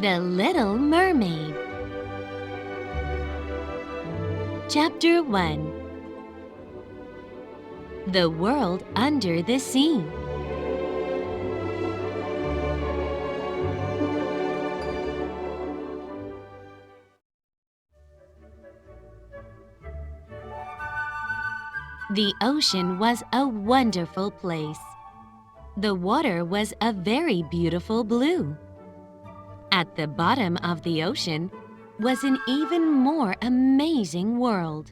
The Little Mermaid. Chapter 1. The World Under the Sea. The ocean was a wonderful place. The water was a very beautiful blue. At the bottom of the ocean was an even more amazing world.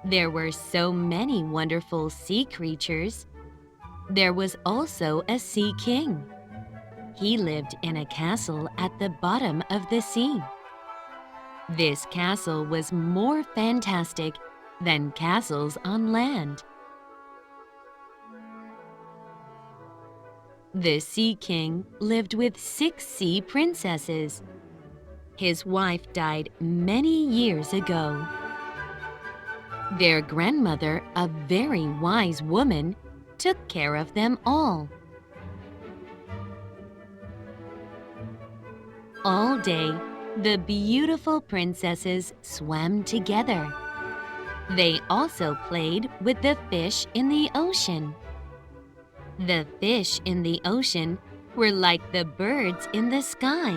There were so many wonderful sea creatures. There was also a sea king. He lived in a castle at the bottom of the sea. This castle was more fantastic than castles on land. The Sea King lived with 6 sea princesses. His wife died many years ago. Their grandmother, a very wise woman, took care of them all. All day, the beautiful princesses swam together. They also played with the fish in the ocean. The fish in the ocean were like the birds in the sky.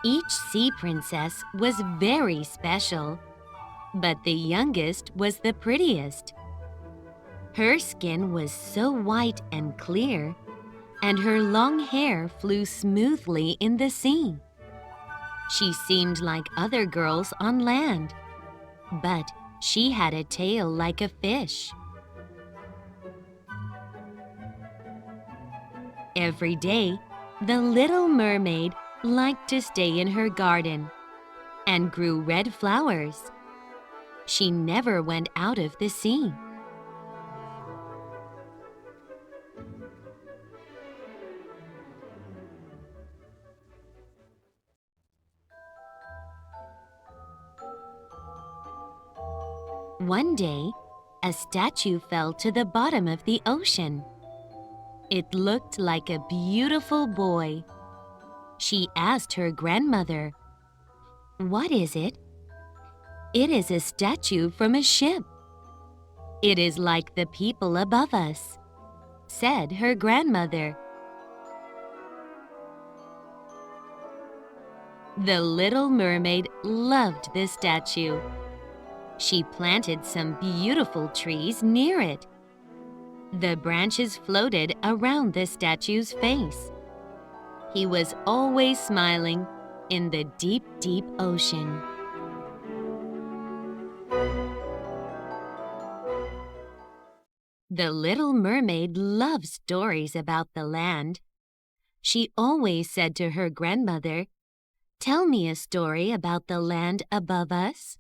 Each sea princess was very special, but the youngest was the prettiest. Her skin was so white and clear, and her long hair flew smoothly in the sea. She seemed like other girls on land, but she had a tail like a fish. Every day, the Little Mermaid liked to stay in her garden and grew red flowers. She never went out of the sea. One day, a statue fell to the bottom of the ocean. It looked like a beautiful boy. She asked her grandmother, "What is it?" "It is a statue from a ship. It is like the people above us," said her grandmother. The Little Mermaid loved the statue. She planted some beautiful trees near it. The branches floated around the statue's face. He was always smiling in the deep, deep ocean. The Little Mermaid loved stories about the land. She always said to her grandmother, "Tell me a story about the land above us."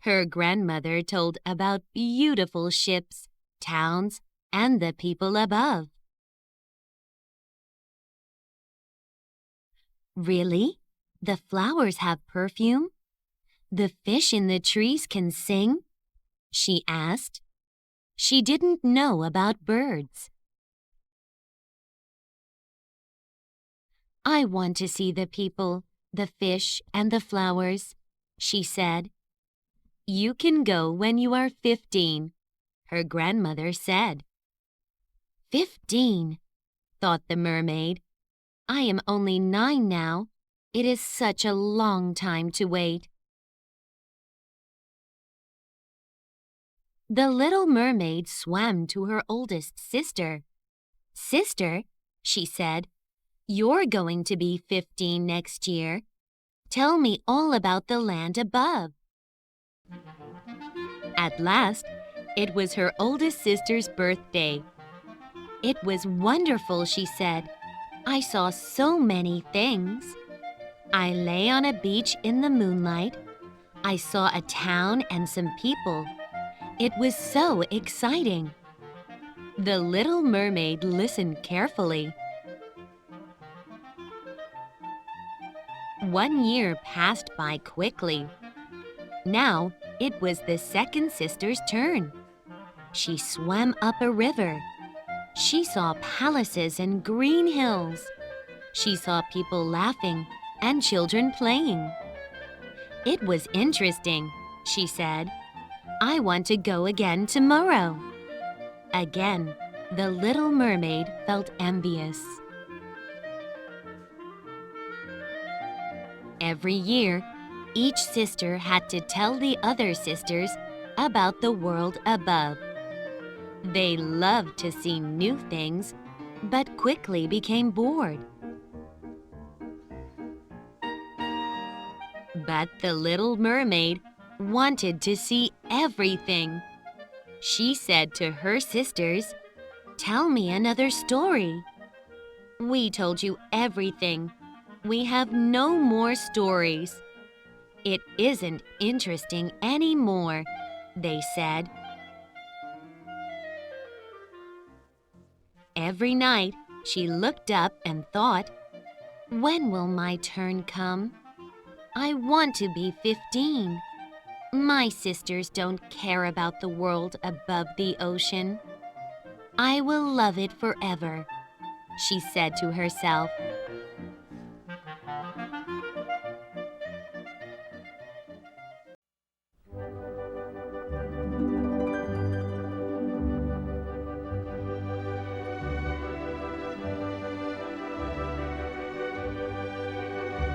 Her grandmother told about beautiful ships, towns, and the people above. "Really? The flowers have perfume? The fish in the trees can sing?" she asked. She didn't know about birds. "I want to see the people, the fish, and the flowers," she said. "You can go when you are 15, her grandmother said. 15, thought the mermaid. I am only 9 now. It is such a long time to wait. The Little Mermaid swam to her oldest sister. "Sister," she said, "you're going to be 15 next year. Tell me all about the land above." At last, it was her oldest sister's birthday. "It was wonderful," she said. "I saw so many things. I lay on a beach in the moonlight. I saw a town and some people. It was so exciting." The Little Mermaid listened carefully. 1 year passed by quickly. Now it was the second sister's turn. She swam up a river. She saw palaces and green hills. She saw people laughing and children playing. It was interesting, she said. I want to go again tomorrow. Again, the little mermaid felt envious. Every year, each sister had to tell the other sisters about the world above. They loved to see new things, but quickly became bored. But the little mermaid wanted to see everything. She said to her sisters, "Tell me another story." "We told you everything. We have no more stories." "It isn't interesting anymore," they said. Every night, she looked up and thought, "When will my turn come? I want to be 15. My sisters don't care about the world above the ocean. I will love it forever," she said to herself.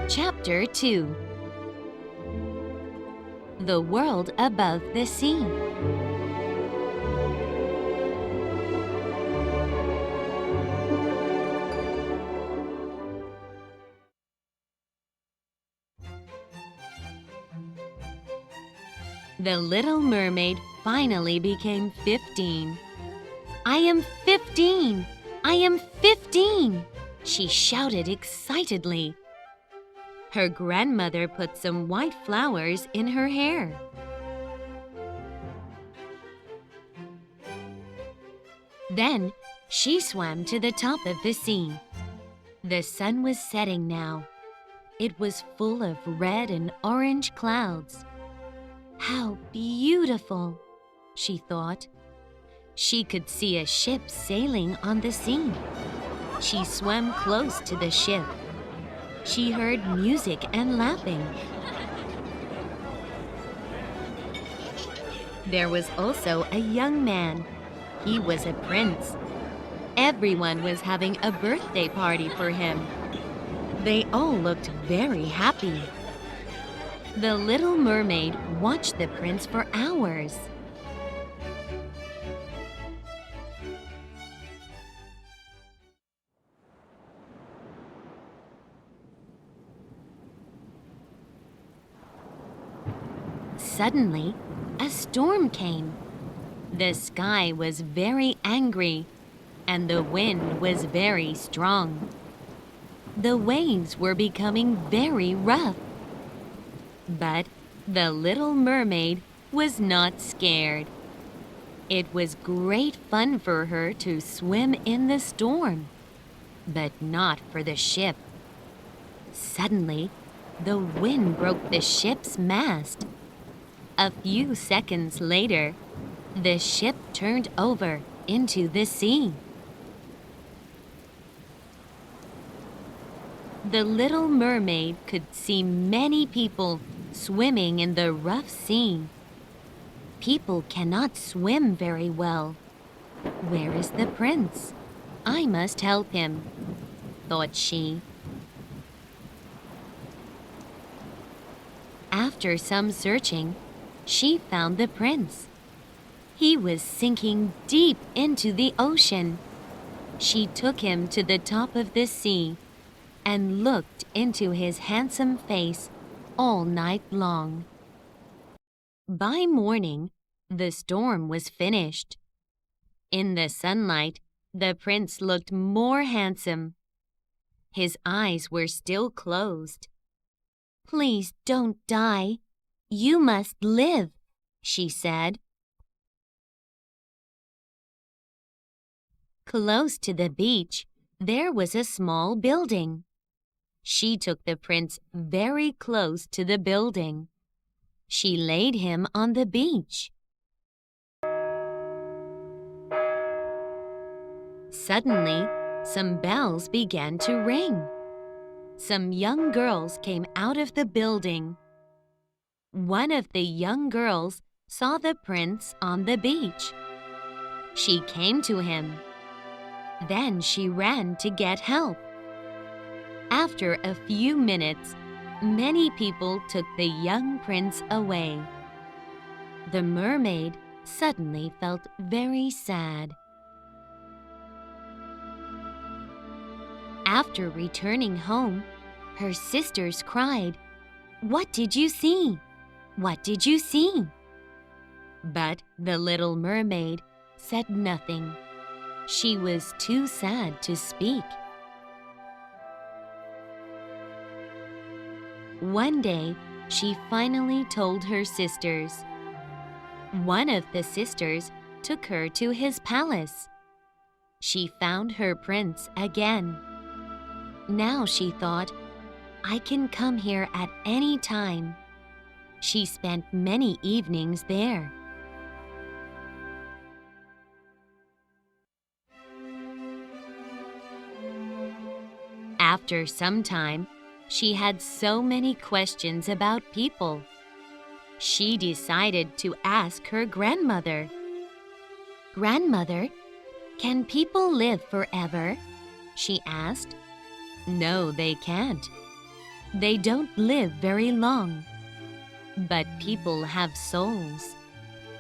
Chapter 2. The World Above the Sea. The little mermaid finally became 15. "I am 15! I am 15!" she shouted excitedly. Her grandmother put some white flowers in her hair. Then she swam to the top of the sea. The sun was setting now. It was full of red and orange clouds. How beautiful, she thought. She could see a ship sailing on the sea. She swam close to the ship. She heard music and laughing. There was also a young man. He was a prince. Everyone was having a birthday party for him. They all looked very happy. The little mermaid watched the prince for hours. Suddenly, a storm came. The sky was very angry, and the wind was very strong. The waves were becoming very rough. But the little mermaid was not scared. It was great fun for her to swim in the storm, but not for the ship. Suddenly, the wind broke the ship's mast. A few seconds later, the ship turned over into the sea. The little mermaid could see many people swimming in the rough sea. People cannot swim very well. Where is the prince? I must help him, thought she. After some searching, she found the prince. He was sinking deep into the ocean. She took him to the top of the sea and looked into his handsome face all night long. By morning, the storm was finished. In the sunlight, the prince looked more handsome. His eyes were still closed. "Please don't die. You must live," she said. Close to the beach, there was a small building. She took the prince very close to the building. She laid him on the beach. Suddenly, some bells began to ring. Some young girls came out of the building. One of the young girls saw the prince on the beach. She came to him. Then she ran to get help. After a few minutes, many people took the young prince away. The mermaid suddenly felt very sad. After returning home, her sisters cried, "What did you see? What did you see?" But the little mermaid said nothing. She was too sad to speak. One day, she finally told her sisters. One of the sisters took her to his palace. She found her prince again. Now she thought, "I can come here at any time." She spent many evenings there. After some time, she had so many questions about people. She decided to ask her grandmother. "Grandmother, can people live forever?" she asked. "No, they can't. They don't live very long. But people have souls.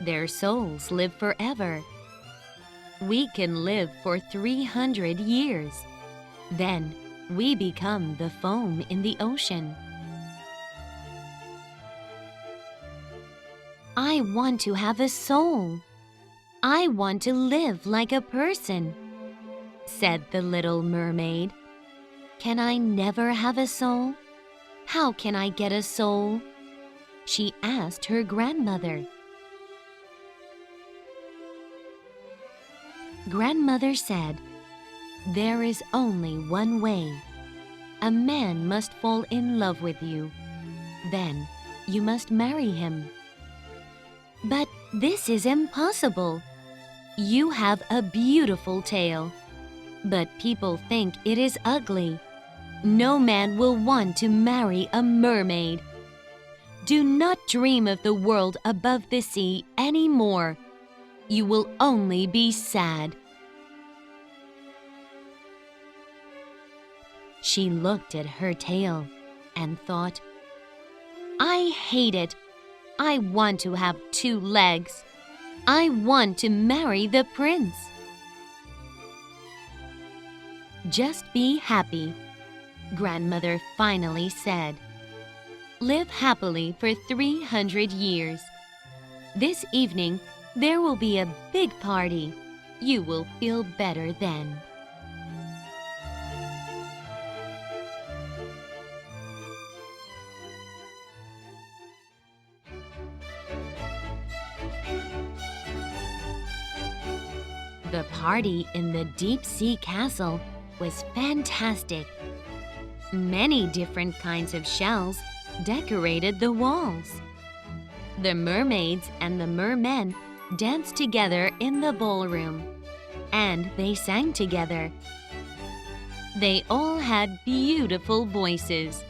Their souls live forever. We can live for 300 years. Then we become the foam in the ocean." "I want to have a soul. I want to live like a person," said the little mermaid. "Can I never have a soul? How can I get a soul?" she asked her grandmother. Grandmother said, "There is only one way. A man must fall in love with you. Then you must marry him." "But this is impossible. You have a beautiful tail, but people think it is ugly. No man will want to marry a mermaid. Do not dream of the world above the sea anymore. You will only be sad." She looked at her tail and thought, "I hate it. I want to have 2 legs. I want to marry the prince." "Just be happy," Grandmother finally said. "Live happily for 300 years. This evening, there will be a big party. You will feel better then." The party in the deep-sea castle was fantastic. Many different kinds of shells decorated the walls. The mermaids and the mermen danced together in the ballroom, and they sang together. They all had beautiful voices,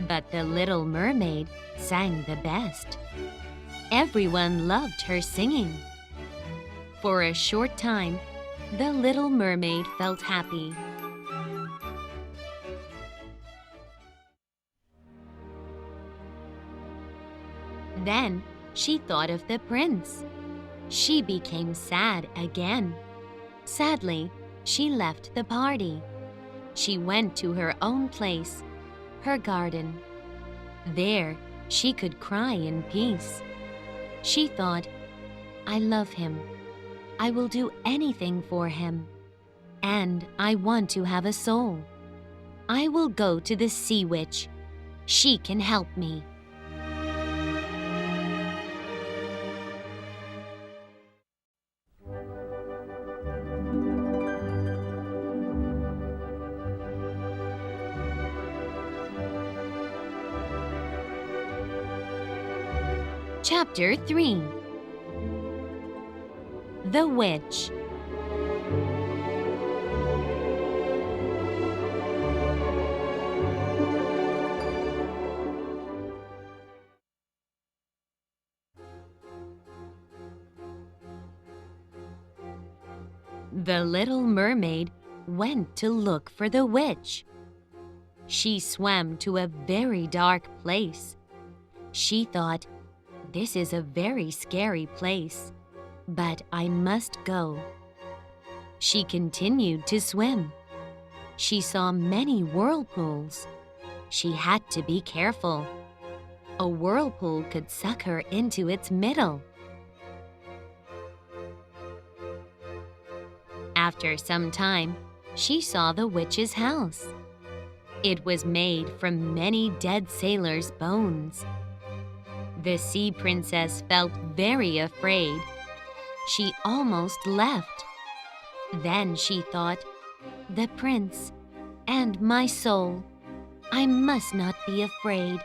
but the little mermaid sang the best. Everyone loved her singing. For a short time, the little mermaid felt happy. Then she thought of the prince. She became sad again. Sadly, she left the party. She went to her own place, her garden. There, she could cry in peace. She thought, "I love him. I will do anything for him. And I want to have a soul. I will go to the sea witch. She can help me." Chapter 3. The Witch. The little mermaid went to look for the witch. She swam to a very dark place. She thought, "This is a very scary place, but I must go." She continued to swim. She saw many whirlpools. She had to be careful. A whirlpool could suck her into its middle. After some time, she saw the witch's house. It was made from many dead sailors' bones. The sea princess felt very afraid. She almost left. Then she thought, "The prince and my soul. I must not be afraid."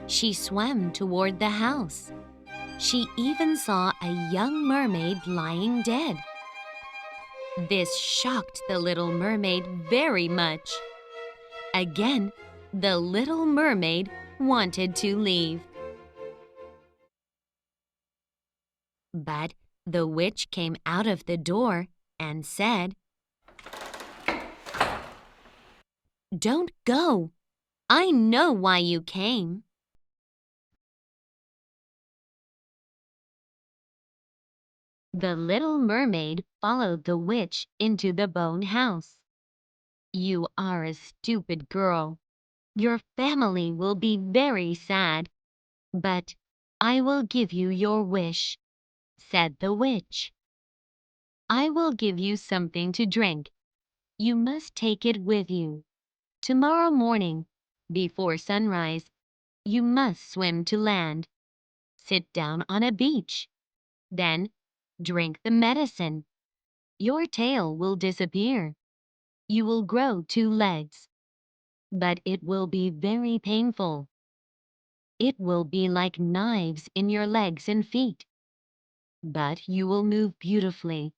She swam toward the house. She even saw a young mermaid lying dead. This shocked the little mermaid very much. Again, the little mermaid wanted to leave. But the witch came out of the door and said, "Don't go. I know why you came." The little mermaid followed the witch into the bone house. "You are a stupid girl. Your family will be very sad. But I will give you your wish," said the witch. "I will give you something to drink. You must take it with you. Tomorrow morning, before sunrise, you must swim to land. Sit down on a beach. Then drink the medicine. Your tail will disappear. You will grow 2 legs. But it will be very painful. It will be like knives in your legs and feet. But you will move beautifully.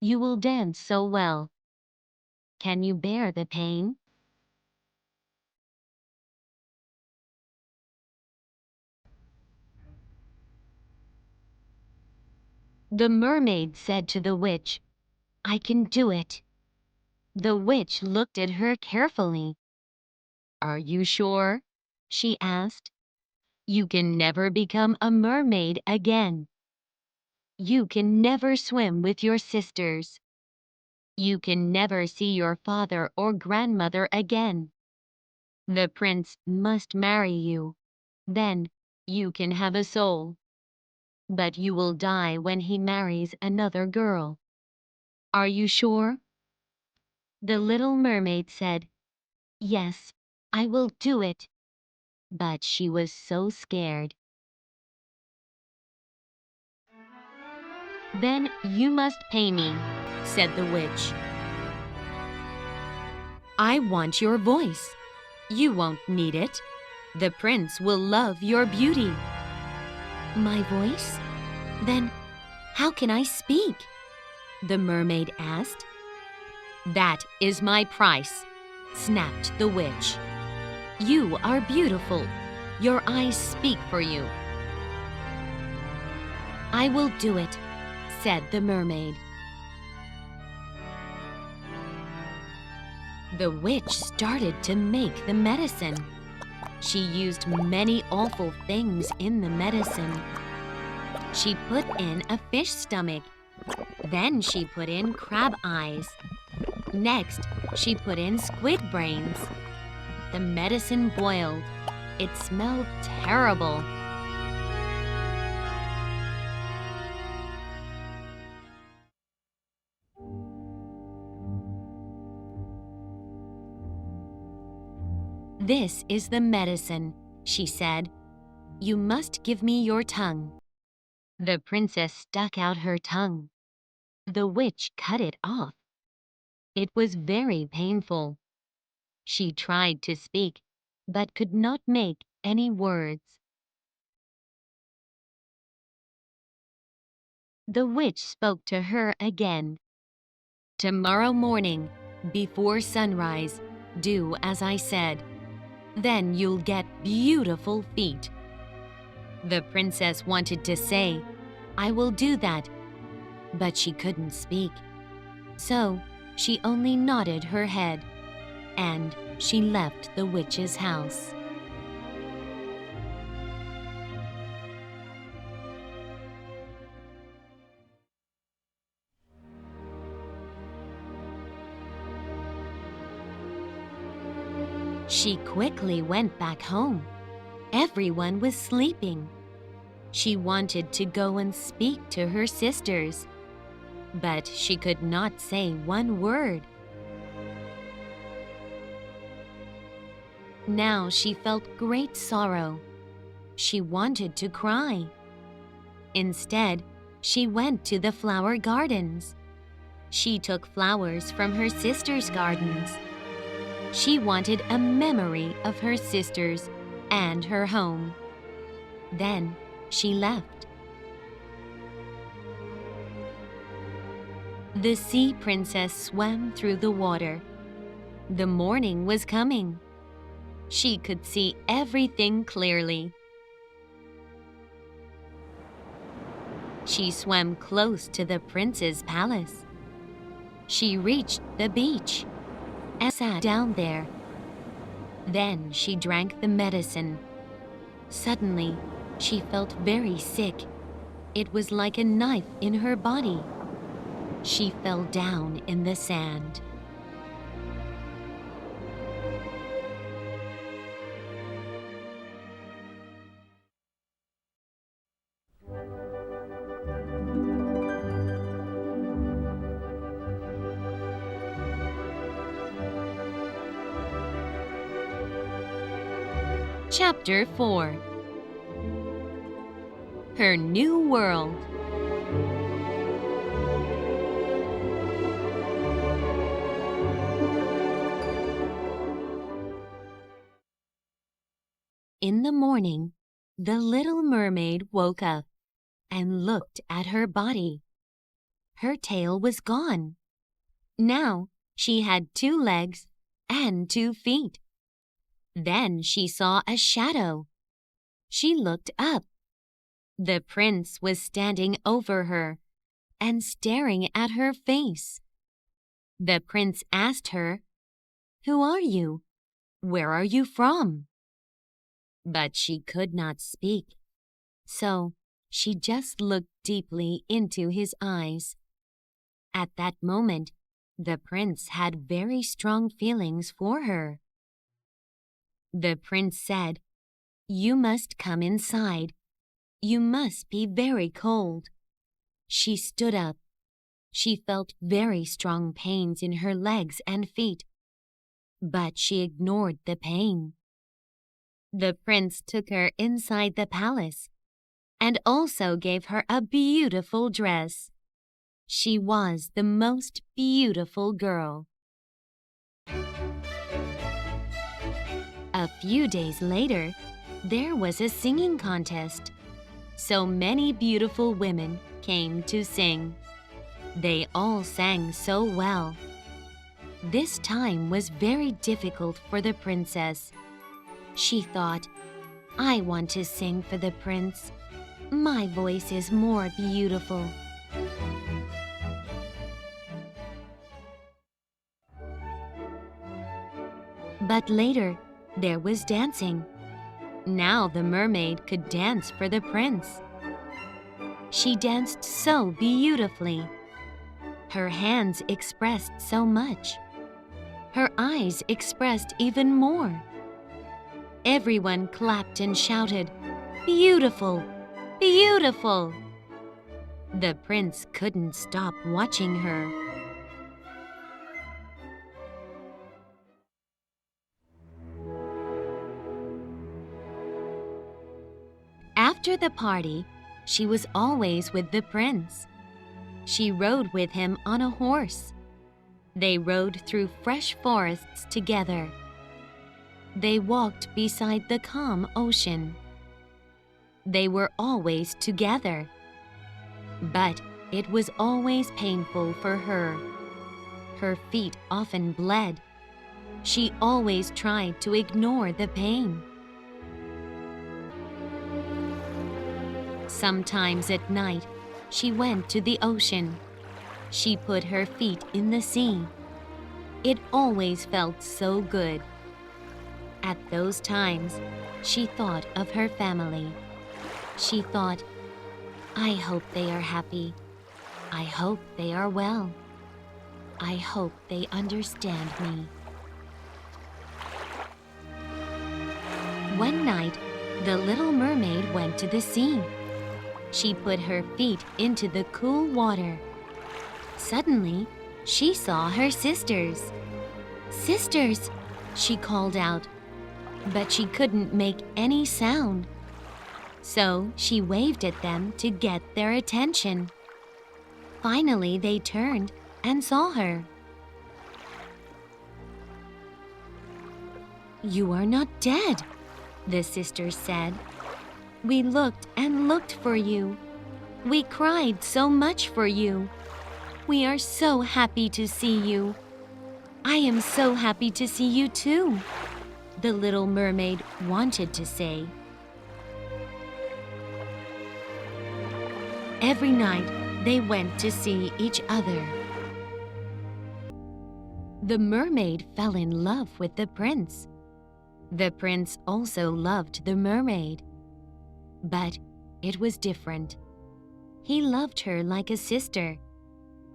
You will dance so well. Can you bear the pain?" The mermaid said to the witch, "I can do it." The witch looked at her carefully. "Are you sure?" she asked. "You can never become a mermaid again. You can never swim with your sisters. You can never see your father or grandmother again. The prince must marry you. Then you can have a soul. But you will die when he marries another girl. Are you sure?" The little mermaid said, "Yes, I will do it." But she was so scared. "Then you must pay me," said the witch. "I want your voice. You won't need it. The prince will love your beauty." "My voice? Then how can I speak?" the mermaid asked. "That is my price," snapped the witch. "You are beautiful. Your eyes speak for you." "I will do it," said the mermaid. The witch started to make the medicine. She used many awful things in the medicine. She put in a fish stomach. Then she put in crab eyes. Next, she put in squid brains. The medicine boiled. It smelled terrible. "This is the medicine," she said. "You must give me your tongue." The princess stuck out her tongue. The witch cut it off. It was very painful. She tried to speak, but could not make any words. The witch spoke to her again. "Tomorrow morning, before sunrise, do as I said. Then you'll get beautiful feet." The princess wanted to say, I will do that." But she couldn't speak. So she only nodded her head, and she left the witch's house. She quickly went back home. Everyone was sleeping. She wanted to go and speak to her sisters, but she could not say one word. Now she felt great sorrow. She wanted to cry. Instead, she went to the flower gardens. She took flowers from her sisters' gardens. She wanted a memory of her sisters and her home. Then she left. The sea princess swam through the water. The morning was coming. She could see everything clearly. She swam close to the prince's palace. She reached the beach and sat down there. Then she drank the medicine. Suddenly, she felt very sick. It was like a knife in her body. She fell down in the sand. Chapter 4. Her New World. In the morning, the little mermaid woke up and looked at her body. Her tail was gone. Now she had 2 legs and 2 feet. Then she saw a shadow. She looked up. The prince was standing over her and staring at her face. The prince asked her, "Who are you? Where are you from?" But she could not speak, so she just looked deeply into his eyes. At that moment, the prince had very strong feelings for her. The prince said, "You must come inside. You must be very cold." She stood up. She felt very strong pains in her legs and feet, but she ignored the pain. The prince took her inside the palace and also gave her a beautiful dress. She was the most beautiful girl. A few days later, there was a singing contest. So many beautiful women came to sing. They all sang so well. This time was very difficult for the princess. She thought, "I want to sing for the prince. My voice is more beautiful." But later, there was dancing. Now the mermaid could dance for the prince. She danced so beautifully. Her hands expressed so much. Her eyes expressed even more. Everyone clapped and shouted, "Beautiful! Beautiful!" The prince couldn't stop watching her. After the party, she was always with the prince. She rode with him on a horse. They rode through fresh forests together. They walked beside the calm ocean. They were always together. But it was always painful for her. Her feet often bled. She always tried to ignore the pain. Sometimes at night, she went to the ocean. She put her feet in the sea. It always felt so good. At those times, she thought of her family. She thought, I hope they are happy. I hope they are well. I hope they understand me. One night, the little mermaid went to the sea. She put her feet into the cool water. Suddenly, she saw her sisters. "Sisters!" she called out, but she couldn't make any sound. So she waved at them to get their attention. Finally, they turned and saw her. "You are not dead," the sisters said. "We looked and looked for you. We cried so much for you. We are so happy to see you. I am so happy to see you too," the little mermaid wanted to say. Every night, they went to see each other. The mermaid fell in love with the prince. The prince also loved the mermaid. But it was different. He loved her like a sister.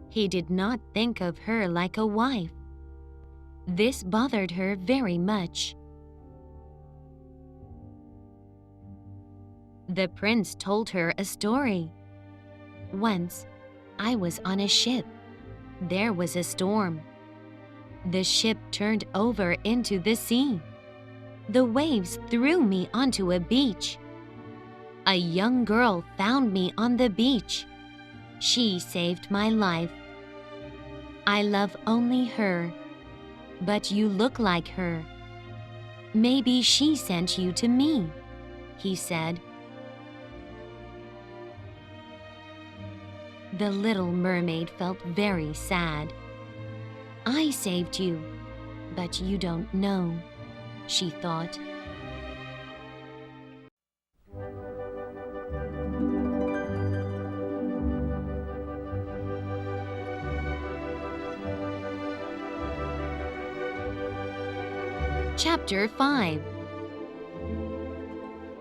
He did not think of her like a wife. This bothered her very much. The prince told her a story. "Once, I was on a ship. There was a storm. The ship turned over into the sea. The waves threw me onto a beach. A young girl found me on the beach. She saved my life. I love only her, but you look like her. Maybe she sent you to me," he said. The little mermaid felt very sad. "I saved you, but you don't know," she thought. Chapter 5.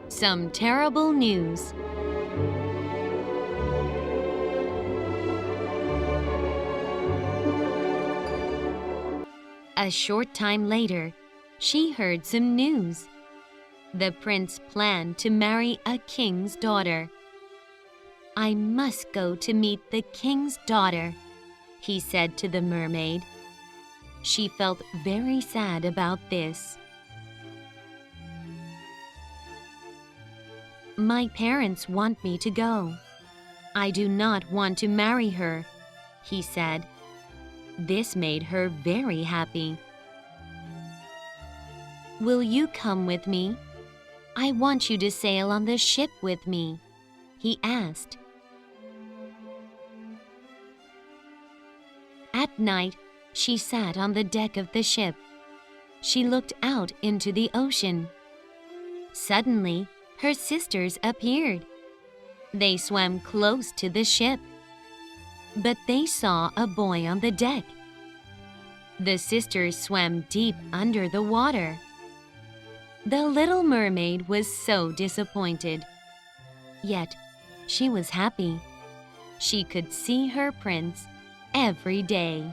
Some terrible news. A short time later, she heard some news. The prince planned to marry a king's daughter. "I must go to meet the king's daughter," he said to the mermaid. She felt very sad about this. "My parents want me to go. I do not want to marry her," he said. This made her very happy. "Will you come with me? I want you to sail on the ship with me," he asked. At night, she sat on the deck of the ship. She looked out into the ocean. Suddenly, her sisters appeared. They swam close to the ship. But they saw a boy on the deck. The sisters swam deep under the water. The little mermaid was so disappointed. Yet, she was happy. She could see her prince every day.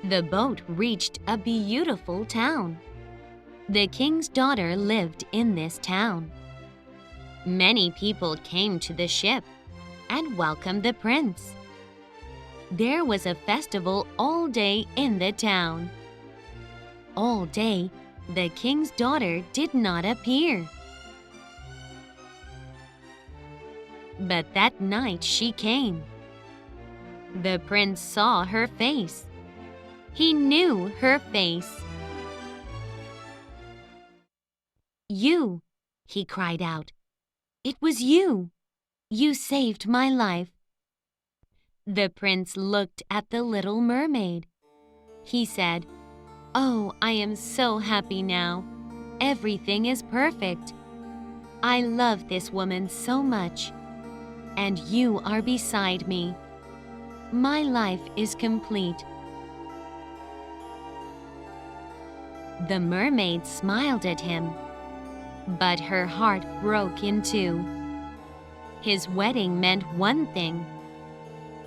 The boat reached a beautiful town. The king's daughter lived in this town. Many people came to the ship and welcomed the prince. There was a festival all day in the town. All day, the king's daughter did not appear. But that night she came. The prince saw her face. He knew her face. "You!" he cried out. "It was you! You saved my life." The prince looked at the little mermaid. He said, "Oh, I am so happy now. Everything is perfect." I love this woman so much, and you are beside me. My life is complete." The mermaid smiled at him, but her heart broke in two. His wedding meant one thing: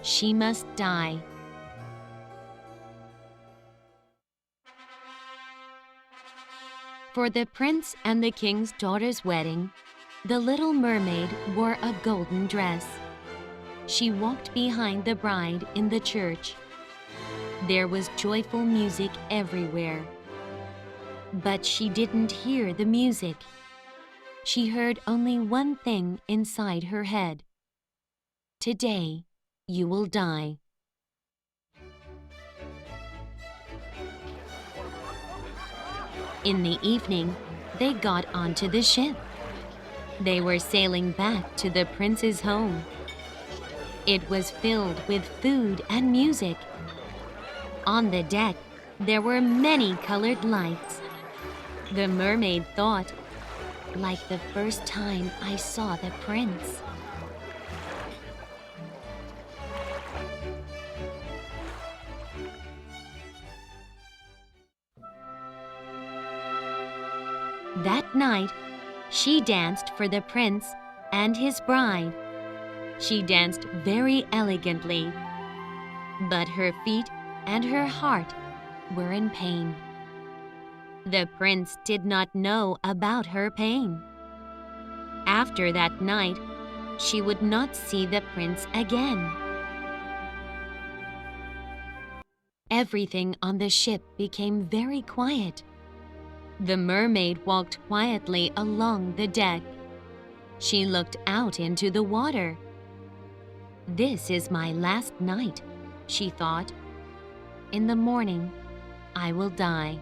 she must die. For the prince and the king's daughter's wedding, the little mermaid wore a golden dress. She walked behind the bride in the church. There was joyful music everywhere. But she didn't hear the music. She heard only one thing inside her head: "Today, you will die." In the evening, they got onto the ship. They were sailing back to the prince's home. It was filled with food and music. On the deck, there were many colored lights. The mermaid thought, "Like the first time I saw the prince." That night, she danced for the prince and his bride. She danced very elegantly, but her feet and her heart were in pain. The prince did not know about her pain. After that night, she would not see the prince again. Everything on the ship became very quiet. The mermaid walked quietly along the deck. She looked out into the water. "This is my last night," she thought. "In the morning, I will die."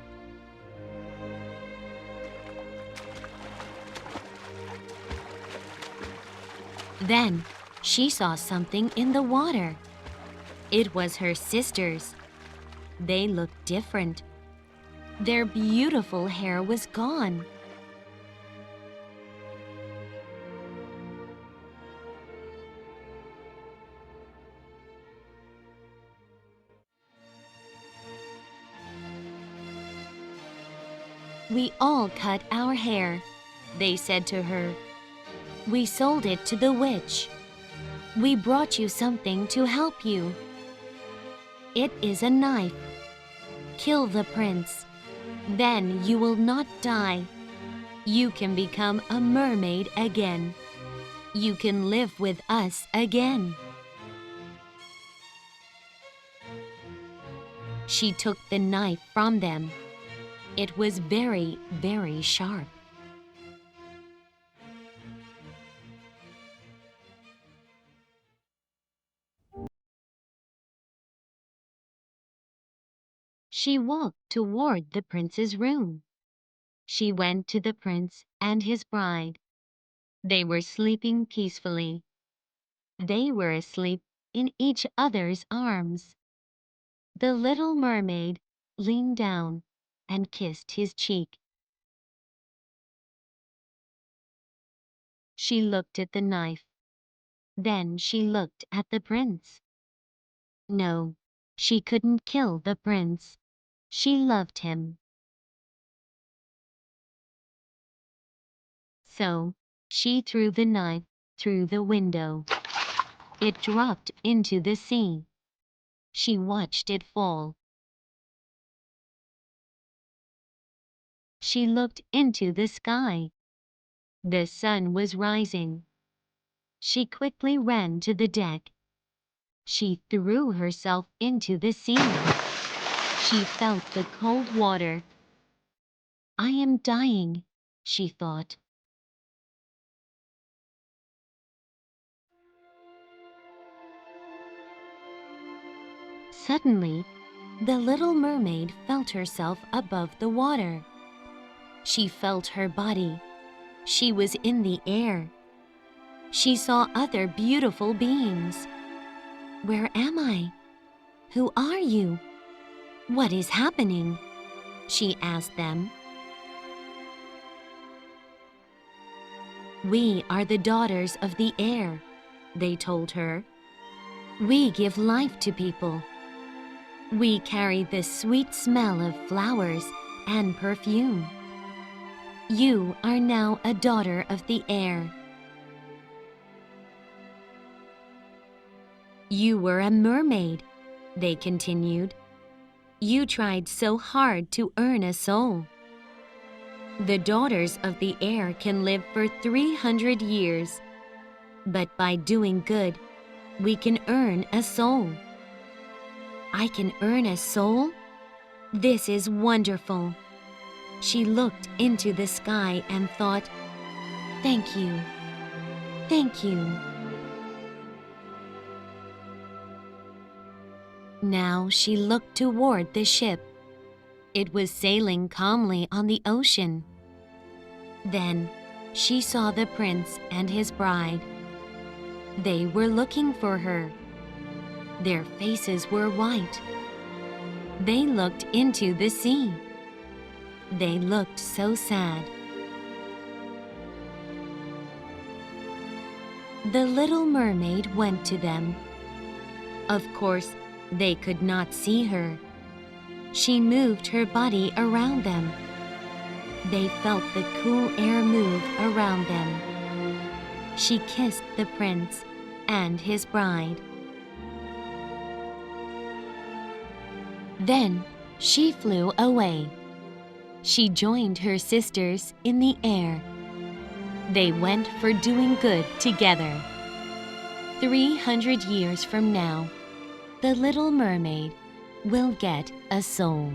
Then she saw something in the water. It was her sisters. They looked different. Their beautiful hair was gone. "We all cut our hair," they said to her. "We sold it to the witch. We brought you something to help you. It is a knife. Kill the prince. Then you will not die. You can become a mermaid again. You can live with us again." She took the knife from them. It was very, very sharp. She walked toward the prince's room. She went to the prince and his bride. They were sleeping peacefully. They were asleep in each other's arms. The little mermaid leaned down and kissed his cheek. She looked at the knife. Then she looked at the prince. No, she couldn't kill the prince. She loved him. So she threw the knife through the window. It dropped into the sea. She watched it fall. She looked into the sky. The sun was rising. She quickly ran to the deck. She threw herself into the sea. She felt the cold water. "I am dying," she thought. Suddenly, the little mermaid felt herself above the water. She felt her body. She was in the air. She saw other beautiful beings. "Where am I? Who are you? What is happening?" she asked them. "We are the daughters of the air," they told her. "We give life to people. We carry the sweet smell of flowers and perfume. You are now a daughter of the air." "You were a mermaid," they continued. "You tried so hard to earn a soul. The daughters of the air can live for 300 years, but by doing good, we can earn a soul." "I can earn a soul? This is wonderful." She looked into the sky and thought, "Thank you, thank you." Now she looked toward the ship. It was sailing calmly on the ocean. Then she saw the prince and his bride. They were looking for her. Their faces were white. They looked into the sea. They looked so sad. The little mermaid went to them. Of course, they could not see her. She moved her body around them. They felt the cool air move around them. She kissed the prince and his bride. Then she flew away. She joined her sisters in the air. They went for doing good together. 300 years from now, the Little Mermaid will get a soul.